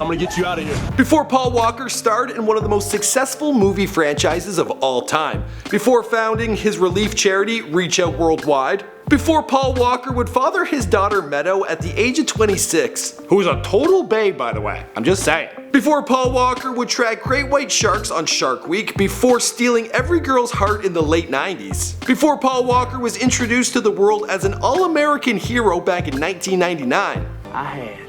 I'm gonna get you out of here. Before Paul Walker starred in one of the most successful movie franchises of all time. Before founding his relief charity, Reach Out Worldwide. Before Paul Walker would father his daughter Meadow at the age of 26. Who's a total babe, by the way. I'm just saying. Before Paul Walker would track great white sharks on Shark Week. Before stealing every girl's heart in the late 90s. Before Paul Walker was introduced to the world as an all-American hero back in 1999. I had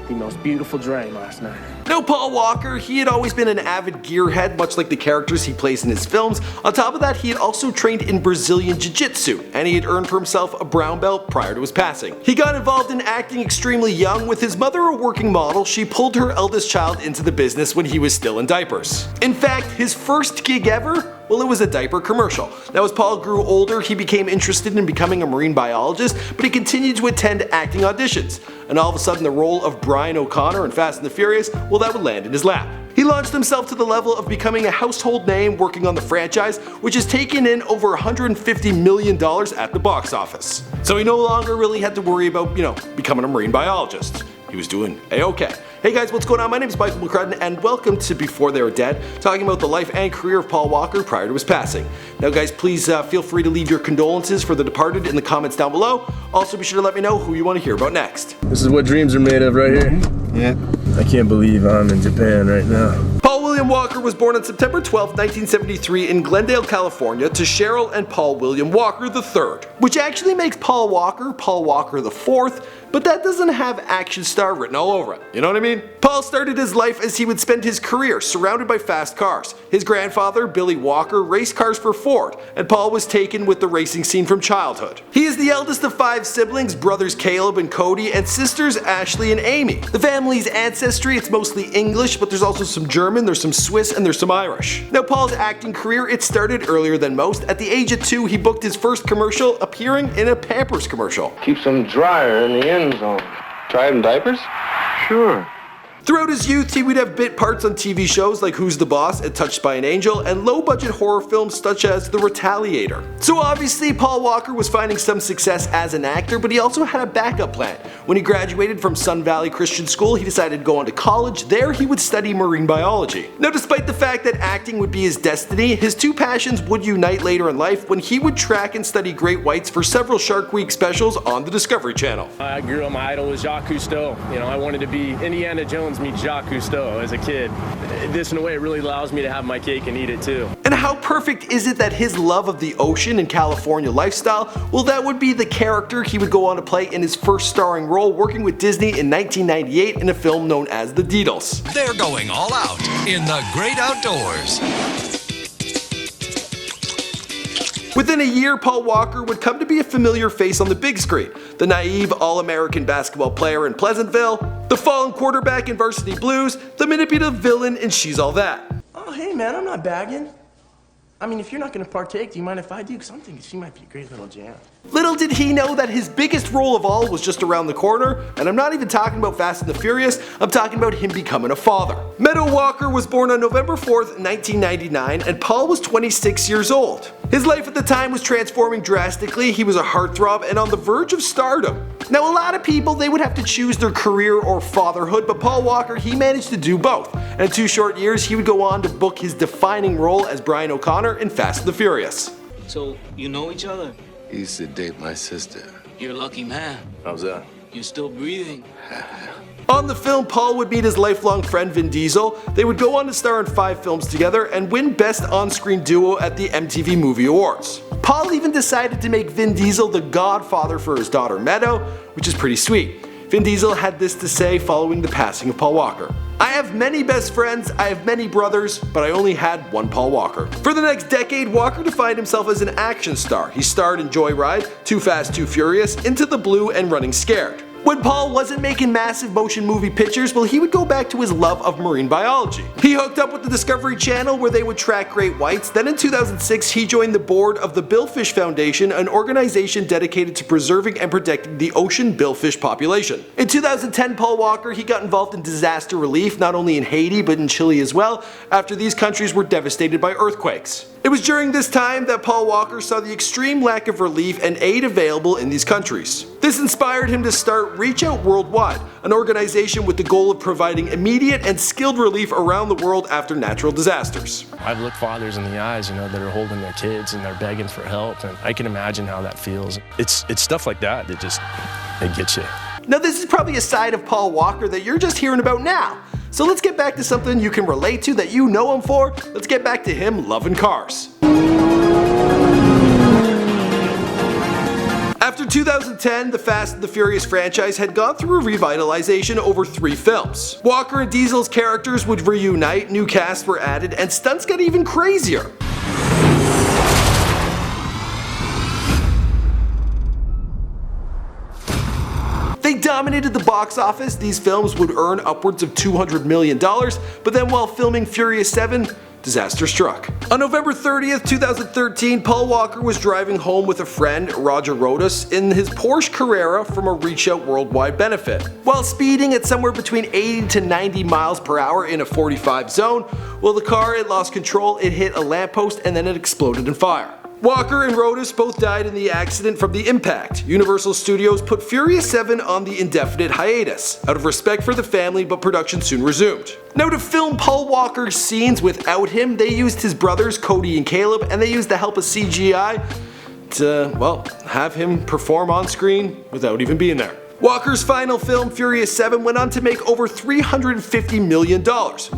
the most beautiful dream last night. Now Paul Walker, he had always been an avid gearhead, much like the characters he plays in his films. On top of that, he had also trained in Brazilian Jiu-jitsu, and he had earned for himself a brown belt prior to his passing. He got involved in acting extremely young. With his mother a working model, she pulled her eldest child into the business when he was still in diapers. In fact, his first gig ever? Well, it was a diaper commercial. Now as Paul grew older, he became interested in becoming a marine biologist, but he continued to attend acting auditions. And all of a sudden the role of Brian O'Connor in Fast and the Furious, well, that would land in his lap. He launched himself to the level of becoming a household name working on the franchise, which has taken in over $150 million at the box office. So he no longer really had to worry about, becoming a marine biologist. He was doing A-okay. Hey guys, what's going on? My name is Michael McCrudden and welcome to Before They Were Dead, talking about the life and career of Paul Walker prior to his passing. Now guys, please feel free to leave your condolences for the departed in the comments down below. Also be sure to let me know who you want to hear about next. This is what dreams are made of right here. Yeah. I can't believe I'm in Japan right now. Paul William Walker was born on September 12, 1973 in Glendale, California to Cheryl and Paul William Walker III, which actually makes Paul Walker IV, but that doesn't have action star written all over it, you know what I mean? Paul started his life as he would spend his career surrounded by fast cars. His grandfather, Billy Walker, raced cars for Ford, and Paul was taken with the racing scene from childhood. He is the eldest of 5 siblings, brothers Caleb and Cody, and sisters Ashley and Amy. The family's ancestry, it's mostly English, but there's also some German, there's some Swiss, and there's some Irish. Now Paul's acting career, it started earlier than most. At the age of 2, he booked his first commercial, appearing in a Pampers commercial. Keeps them drier in the end zone. Try them diapers? Sure. Throughout his youth, he would have bit parts on TV shows like Who's the Boss and Touched by an Angel, and low-budget horror films such as The Retaliator. So obviously, Paul Walker was finding some success as an actor, but he also had a backup plan. When he graduated from Sun Valley Christian School, he decided to go on to college. There, he would study marine biology. Now, despite the fact that acting would be his destiny, his two passions would unite later in life when he would track and study great whites for several Shark Week specials on the Discovery Channel. I grew up, my idol was Jacques Cousteau. I wanted to be Indiana Jones meet Jacques Cousteau as a kid. This, in a way, it really allows me to have my cake and eat it too. And how perfect is it that his love of the ocean and California lifestyle, well, that would be the character he would go on to play in his first starring role working with Disney in 1998 in a film known as The Deedles. They're going all out in the great outdoors. Within a year, Paul Walker would come to be a familiar face on the big screen. The naive All-American basketball player in Pleasantville, the fallen quarterback in Varsity Blues, the manipulative villain in She's All That. Oh, hey man, I'm not bagging. I mean, if you're not gonna partake, do you mind if I do? Because I'm thinking she might be a great little jam. Little did he know that his biggest role of all was just around the corner, and I'm not even talking about Fast and the Furious, I'm talking about him becoming a father. Meadow Walker was born on November 4th, 1999, and Paul was 26 years old. His life at the time was transforming drastically. He was a heartthrob and on the verge of stardom. Now a lot of people, they would have to choose their career or fatherhood, but Paul Walker, he managed to do both. And in 2 short years, he would go on to book his defining role as Brian O'Connor in Fast and the Furious. So, you know each other? He used to date my sister. You're a lucky man. How's that? You're still breathing. On the film, Paul would meet his lifelong friend Vin Diesel. They would go on to star in 5 films together and win Best On-Screen Duo at the MTV Movie Awards. Paul even decided to make Vin Diesel the godfather for his daughter Meadow, which is pretty sweet. Vin Diesel had this to say following the passing of Paul Walker. "I have many best friends, I have many brothers, but I only had one Paul Walker." For the next decade, Walker defined himself as an action star. He starred in Joyride, Too Fast, Too Furious, Into the Blue, and Running Scared. When Paul wasn't making massive motion movie pictures, well, he would go back to his love of marine biology. He hooked up with the Discovery Channel where they would track great whites. Then in 2006, he joined the board of the Billfish Foundation, an organization dedicated to preserving and protecting the ocean billfish population. In 2010, Paul Walker, he got involved in disaster relief, not only in Haiti, but in Chile as well, after these countries were devastated by earthquakes. It was during this time that Paul Walker saw the extreme lack of relief and aid available in these countries. This inspired him to start Reach Out Worldwide, an organization with the goal of providing immediate and skilled relief around the world after natural disasters. I've looked fathers in the eyes, that are holding their kids and they're begging for help, and I can imagine how that feels. It's stuff like that it gets you. Now this is probably a side of Paul Walker that you're just hearing about now. So let's get back to something you can relate to that you know him for. Let's get back to him loving cars. After 2010, the Fast and the Furious franchise had gone through a revitalization over 3 films. Walker and Diesel's characters would reunite, new casts were added, and stunts got even crazier. They dominated the box office. These films would earn upwards of $200 million, but then while filming Furious 7, disaster struck. On November 30th, 2013, Paul Walker was driving home with a friend, Roger Rodas, in his Porsche Carrera from a Reach Out Worldwide benefit. While speeding at somewhere between 80 to 90 miles per hour in a 45 zone, the car had lost control, it hit a lamppost, and then it exploded in fire. Walker and Rodas both died in the accident from the impact. Universal Studios put Furious 7 on the indefinite hiatus, out of respect for the family, but production soon resumed. Now to film Paul Walker's scenes without him, they used his brothers Cody and Caleb, and they used the help of CGI to, have him perform on screen without even being there. Walker's final film, Furious 7, went on to make over $350 million,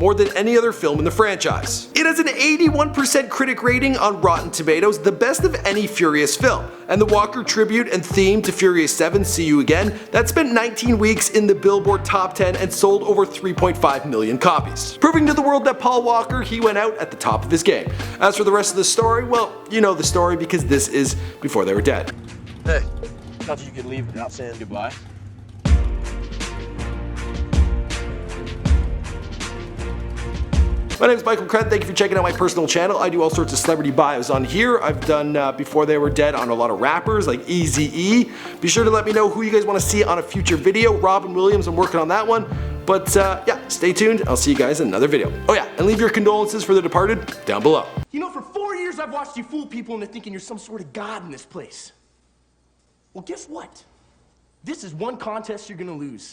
more than any other film in the franchise. It has an 81% critic rating on Rotten Tomatoes, the best of any Furious film. And the Walker tribute and theme to Furious 7, See You Again, that spent 19 weeks in the Billboard Top 10 and sold over 3.5 million copies. Proving to the world that Paul Walker, he went out at the top of his game. As for the rest of the story, you know the story because this is before they were dead. Hey, thought you could leave without saying goodbye. My name is Michael Krent, thank you for checking out my personal channel. I do all sorts of celebrity bios on here. I've done Before They Were Dead on a lot of rappers like Eazy-E. Be sure to let me know who you guys want to see on a future video. Robin Williams, I'm working on that one. But yeah, stay tuned. I'll see you guys in another video. Oh yeah, and leave your condolences for the departed down below. For 4 years I've watched you fool people into thinking you're some sort of god in this place. Well, guess what? This is one contest you're gonna lose.